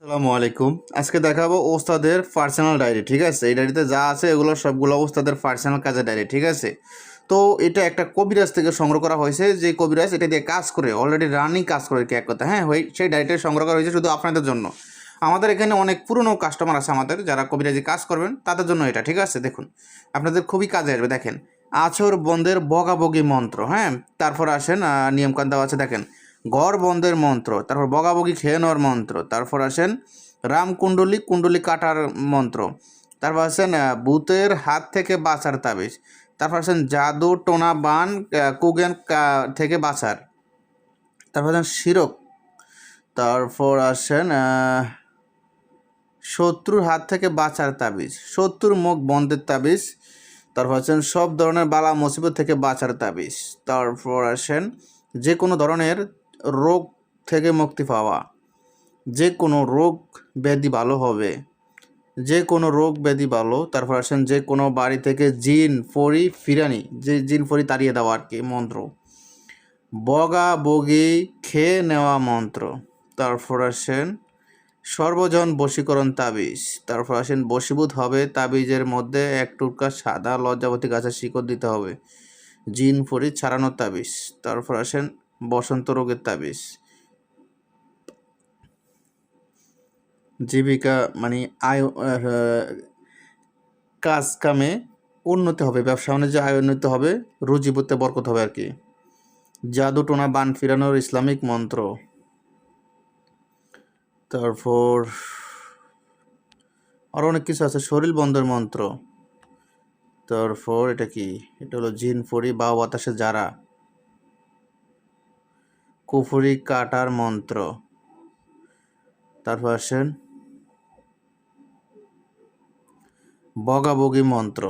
আসসালামু আলাইকুম। আজকে দেখাবো ওস্তাদের পার্সোনাল ডায়েরি। ঠিক আছে, এই ডায়েরিতে যা আছে এগুলো সবগুলো ওস্তাদের পার্সোনাল কাজের ডায়েরি। ঠিক আছে, তো এটা একটা কবিরাজ থেকে সংগ্রহ করা হয়েছে, যে কবিরাজ এটা দিয়ে কাজ করে, অলরেডি রানিং কাজ করে কি এক কথা। হ্যাঁ, সেই ডায়েরিটা সংগ্রহ করা হয়েছে শুধু আপনাদের জন্য। আমাদের এখানে অনেক পুরনো কাস্টমার আছে আমাদের, যারা কবিরাজি কাজ করবেন তাদের জন্য এটা। ঠিক আছে, দেখুন আপনাদের খুবই কাজে আসবে। দেখেন, আছর বন্ধের বগাবগি মন্ত্র। হ্যাঁ, তারপর আসেন নিয়মকানুন দেওয়া আছে। দেখেন, ঘর বন্ধের মন্ত্র, তারপর বগাবগি খেয়ে নেওয়ার মন্ত্র, তারপর আসেন রামকুণ্ডলী কুণ্ডলী কাটার মন্ত্র, তারপর আসেন ভূতের হাত থেকে বাঁচার তাবিজ, তারপর আসেন জাদু টোনা বান কুগেন থেকে বাঁচার, তারপর আসেন শিরক, তারপর আসেন শত্রুর হাত থেকে বাঁচার তাবিজ, শত্রুর মুখ বন্ধের তাবিজ, তারপর আসেন সব ধরনের বালা মুসিবত থেকে বাঁচার তাবিজ, তারপর আসেন যে কোনো ধরনের রোগ থেকে মুক্তি পাওয়া, যে কোনো রোগ ব্যাধি ভালো হবে, যে কোনো রোগ ব্যাধি ভালো। তারপর আসেন যে কোনো বাড়ি থেকে জিন ফড়ি ফিরানি, যে জিন ফড়ি তাড়িয়ে দেওয়া আর কি মন্ত্র, বগা বগি খেয়ে নেওয়া মন্ত্র, তারপর আসেন সর্বজন বশীকরণ তাবিজ, তারপর আসেন বশীভূত হবে তাবিজের মধ্যে এক টুকরা সাদা লজ্জাবতী গাছের শিকড় দিতে হবে, জিন ফড়ি ছাড়ানোর তাবিজ, তারপর আসেন বসন্ত রোগের তাবিজ, জীবিকা মানে আয় কাজ কামে উন্নতি হবে, ব্যবসা বাণিজ্যে আয় উন্নতি হবে, রুজিপুতে বরকত হবে আর কি, জাদু টোনা বান ফিরানোর ইসলামিক মন্ত্র, তারপর আরও অনেক কিছু আছে, শরীর বন্ধের মন্ত্র, তারপর এটা কি, এটা হলো জিন ফড়ি বা বাতাসে যারা, কুফুরি কাটার মন্ত্র, তারপর আসেন বগাবগি মন্ত্র,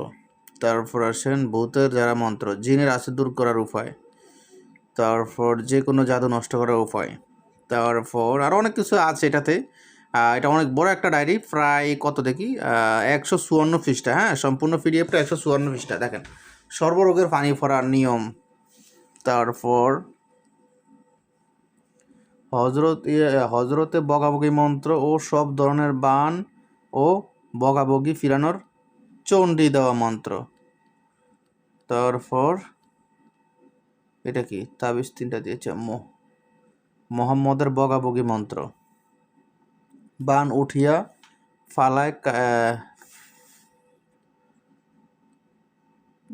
তারপর আসেন ভূতের যারা মন্ত্র, জিনের আসে দূর করার উপায়, তারপর যে কোনো জাদু নষ্ট করার উপায়, তারপর আরও অনেক কিছু আছে এটাতে। এটা অনেক বড় একটা ডায়েরি, প্রায় কত দেখি 154 পৃষ্ঠা। হ্যাঁ, সম্পূর্ণ পিডিএফটা 154 পৃষ্ঠা। দেখেন, সর্বরোগের পানি ফোড়ার নিয়ম, তারপর হজরতে বগাবগি মন্ত্র ও সব ধরনের বান ও বগাবগি ফিরানোর চণ্ডী দেওয়া মন্ত্র, তারপর এটা কি তাবিজ 3টা দিয়েছে, মোহাম্মদের বগাবগি মন্ত্র, বান উঠিয়া ফালায়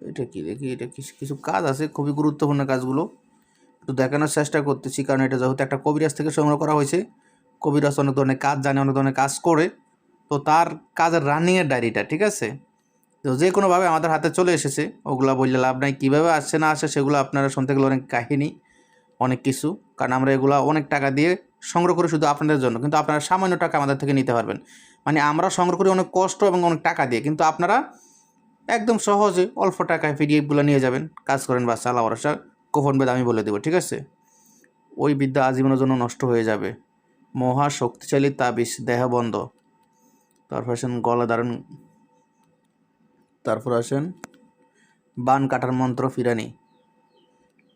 এটা কি দেখি, এটা কিছু কাজ আছে, খুবই গুরুত্বপূর্ণ কাজগুলো একটু দেখানোর চেষ্টা করতেছি, কারণ এটা যেহেতু একটা কবিরাজ থেকে সংগ্রহ করা হয়েছে, কবিরাজ অনেক ধরনের কাজ জানে, অনেক ধরনের কাজ করে, তো তার কাজের রানিংয়ের ডায়েরিটা। ঠিক আছে, তো যে কোনোভাবে আমাদের হাতে চলে এসেছে, ওগুলা বললে লাভ নাই, কীভাবে আসছে না আসে সেগুলো আপনারা শুনতে গেলে অনেক কাহিনী, অনেক কিছু, কারণ আমরা এগুলো অনেক টাকা দিয়ে সংগ্রহ করি শুধু আপনাদের জন্য, কিন্তু আপনারা সামান্য টাকা আমাদের থেকে নিতে পারবেন। মানে আমরা সংগ্রহ করি অনেক কষ্ট এবং অনেক টাকা দিয়ে, কিন্তু আপনারা একদম সহজে অল্প টাকায় পিডিএফগুলো নিয়ে যাবেন, কাজ করেন বা চালা ভরসা, গোপন বেদ আমি বলে দেবো। ঠিক আছে, ওই বিদ্যা আজীবনের জন্য নষ্ট হয়ে যাবে, মহা শক্তিশালী তাবিজ দেহবন্ধ, তারপর আসেন গলা দারুণ, তারপর আসেন বান কাটার মন্ত্র ফিরানি,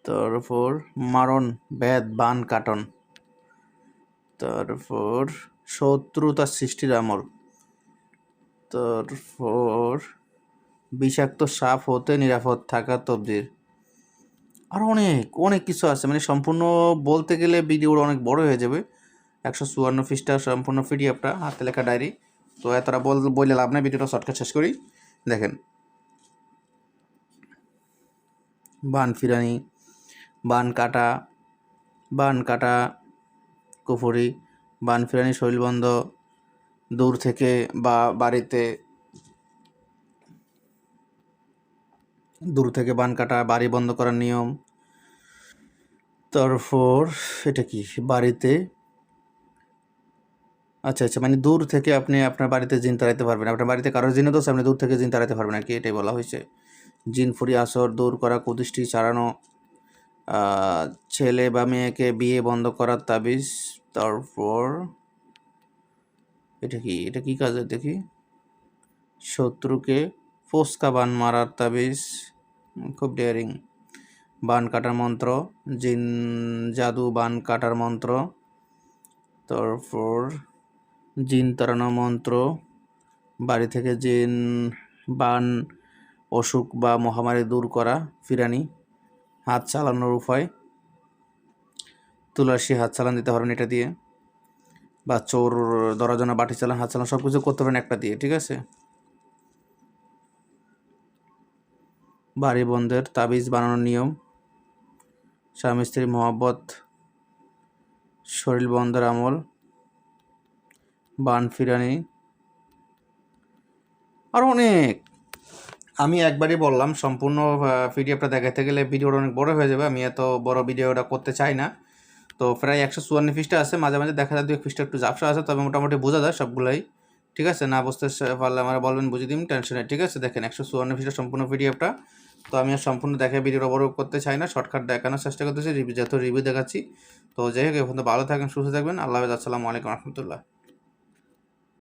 তারপর মারণ বেদ বান কাটন, তারপর শত্রুতা সৃষ্টির আমল, তারপর বিষাক্ত সাপ হতে নিরাপদ থাকা তবজির, আর অনেক অনেক কিছু আছে। মানে সম্পূর্ণ বলতে গেলে ভিডিওটা অনেক বড় হয়ে যাবে, 154 পৃষ্ঠা সম্পূর্ণ পিডিএফটা, হাতে লেখা ডায়েরি। তো এতটা বললে লাভ নেই, ভিডিওটা শর্টকাট শেষ করি। দেখেন, বান ফিরানি, বান কাটা, বান কাটা কুফুরি, বান ফিরানি শৈলবন্ধ, দূর থেকে বা বাড়িতে, দূর থেকে বান কাটা, বাড়ি বন্ধ করার নিয়ম, তারপর এটা কি বাড়িতে, আচ্ছা আচ্ছা, মানে দূর থেকে আপনি আপনার বাড়িতে জিন তাড়াইতে পারবেন, আপনার বাড়িতে কারোর জিনে দোষ, আপনি দূর থেকে জিন তাড়াইতে পারবেন আর কি, এটাই বলা হয়েছে। জিন ফুরি আসর দূর করা, কুদৃষ্টি ছাড়ানো, ছেলে বা মেয়েকে বিয়ে বন্ধ করার তাবিজ, তারপর এটা কি কাজে দেখি, শত্রুকে ফোসকা বান মারার তাবিজ, খুব ডেয়ারিং, বান কাটার মন্ত্র, জিন জাদু বান কাটার মন্ত্র, তারপর জিন তাড়ানো মন্ত্র, বাড়ি থেকে জিন, বান, অসুখ বা মহামারী দূর করা, ফিরানি, হাত চালানোর উপায়, তুলসী হাত চালান দিতে পারেন এটা দিয়ে, বা চোর ধরার জন্য বাটি চালান, হাত চালান, সব কিছু করতে পারেন একটা দিয়ে, ঠিক আছে। বাড়ি বন্ধের তাবিজ বানানোর নিয়ম, স্বামী স্ত্রী মহব্বত, শরীর বন্ধের আমল, বান ফিরানি, আর অনেক। আমি একবারই বললাম, সম্পূর্ণ পিডিএফটা দেখাতে গেলে ভিডিওটা অনেক বড় হয়ে যাবে, আমি এত বড় ভিডিওটা করতে চাই না। তো প্রায় 154 পৃষ্ঠা আছে, মাঝে মাঝে দেখা যায় 2 পৃষ্ঠা একটু ঝাপসা আছে, তবে মোটামুটি বোঝা যায় সবগুলাই, ঠিক আছে। না বুঝতে পারলে আমার বলবেন, বুঝিয়ে দিন, টেনশন নেই, ঠিক আছে। দেখেন 154 পৃষ্ঠা সম্পূর্ণ পিডিএফটা। তো আমি আর সম্পূর্ণ দেখে ভিডিওটা বড় করতে চাই না, শর্টকাট দেখানোর চেষ্টা করতেছি, যেহেতু রিভিউ দেখাচ্ছি। তো যাই হোক, এখন তো ভালো থাকেন, সুস্থ থাকবেন, আল্লাহ হাফেজ, আসসালামু আলাইকুম রহমতুল্লাহ।